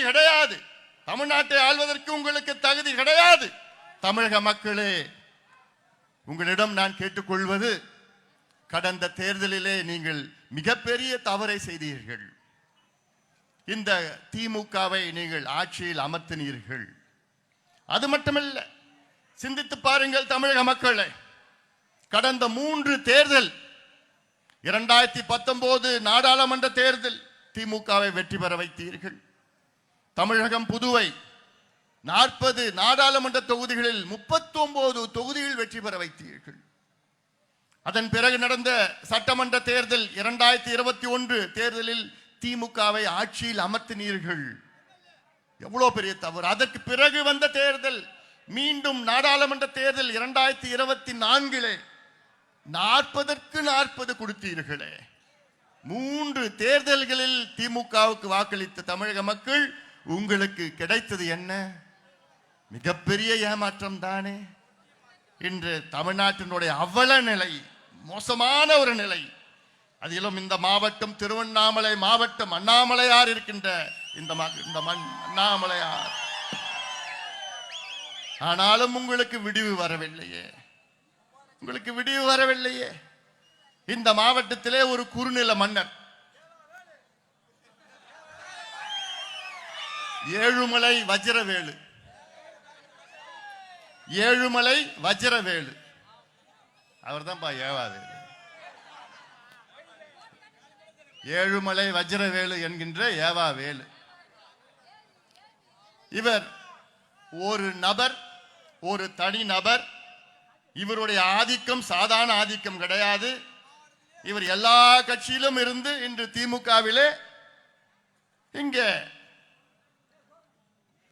கிடையாது. தமிழ்நாட்டை ஆள்வதற்கு உங்களுக்கு தகுதி கிடையாது. தமிழக மக்களே, உங்களிடம் நான் கேட்டுக்கொள்வது, கடந்த தேர்தலிலே நீங்கள் மிகப்பெரிய தவறை செய்தீர்கள். இந்த திமுகவை நீங்கள் ஆட்சியில் அமர்த்தினீர்கள். அது மட்டுமல்ல, சிந்தித்து பாருங்கள் தமிழக மக்களே, கடந்த 3 தேர்தல், 2019 நாடாளுமன்ற தேர்தல் திமுகவை வெற்றி பெற வைத்தீர்கள். தமிழகம் புதுவை 40 நாடாளுமன்ற தொகுதிகளில் 39 தொகுதிகள் வெற்றி பெற வைத்தீர்கள். அதன் பிறகு நடந்த சட்டமன்ற தேர்தல் 2021 தேர்தலில் திமுகவை ஆட்சியில் அமர்த்தினீர்கள். எவ்வளவு பெரிய தவறு. அதற்கு பிறகு வந்த தேர்தல், மீண்டும் நாடாளுமன்ற தேர்தல் 2024 40க்கு 40 கொடுத்தீர்களே. 3 தேர்தல்களில் திமுகவுக்கு வாக்களித்த தமிழக மக்கள் உங்களுக்கு கிடைத்தது என்ன? மிகப்பெரிய ஏமாற்றம் தானே. இன்று தமிழ்நாட்டினுடைய அவல நிலை, மோசமான ஒரு நிலை. அதிலும் இந்த மாவட்டம் திருவண்ணாமலை மாவட்டம், அண்ணாமலையார் இருக்கின்ற இந்த அண்ணாமலையார். ஆனாலும் உங்களுக்கு விடிவு வரவில்லையே. உங்களுக்கு விடிவு வரவில்லையே. இந்த மாவட்டத்திலே ஒரு குறுநில மன்னர் ஏழுமலை வஜ்ரவேலு, ஏழுமலை வஜ்ரவேலு, அவர் தான் ஏவாவேலு. ஏழுமலை வஜ்ரவேலு என்கின்ற ஏவாவேலு. இவர் ஒரு நபர், ஒரு தனி நபர். இவருடைய ஆதிக்கம் சாதாரண ஆதிக்கம் கிடையாது. இவர் எல்லா கட்சியிலும் இருந்து இன்று திமுகவிலே இங்கே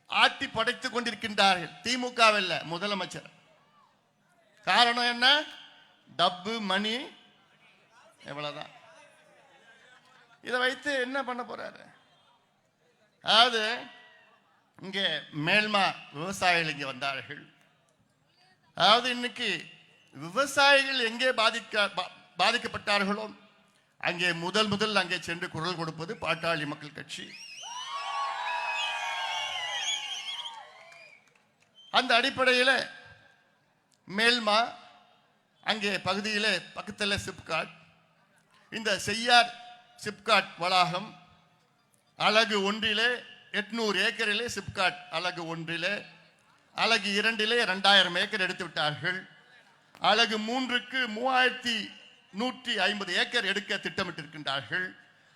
ஆட்டி படைத்துக் கொண்டிருக்கின்றார்கள். திமுகவில் முதலமைச்சர். காரணம் என்ன? டப்பு மணி, எவ்வளவுதான். இதை வைத்து என்ன பண்ண போறாரு? அதாவது இங்கே மேல்மா விவசாயிகள் இங்கே வந்தார்கள். அதாவது இன்னைக்கு விவசாயிகள் எங்கே பாதிக்கப்பட்டார்களோ அங்கே முதல் அங்கே சென்று குரல் கொடுப்பது பாட்டாளி மக்கள் கட்சி. அந்த அடிப்படையில் மேல்மா அங்கே பகுதியில் பக்கத்தில் சிப்காட், இந்த செய்யார் சிப்காட் வளாகம் அலகு 1 800 ஏக்கரிலே சிப்காட் அலகு 1, அலகு 2 2000 ஏக்கர் எடுத்து விட்டார்கள். அலகு 3க்கு 3150 ஏக்கர் எடுக்க திட்டமிட்டிருக்கின்றார்கள்.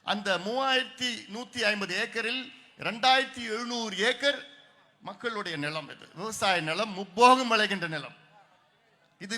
அந்த 3150 ஏக்கரில் 2700 ஏக்கர் மக்களுடைய நிலம். இது விவசாய நிலம், முப்போகம் விளைகின்ற நிலம். இது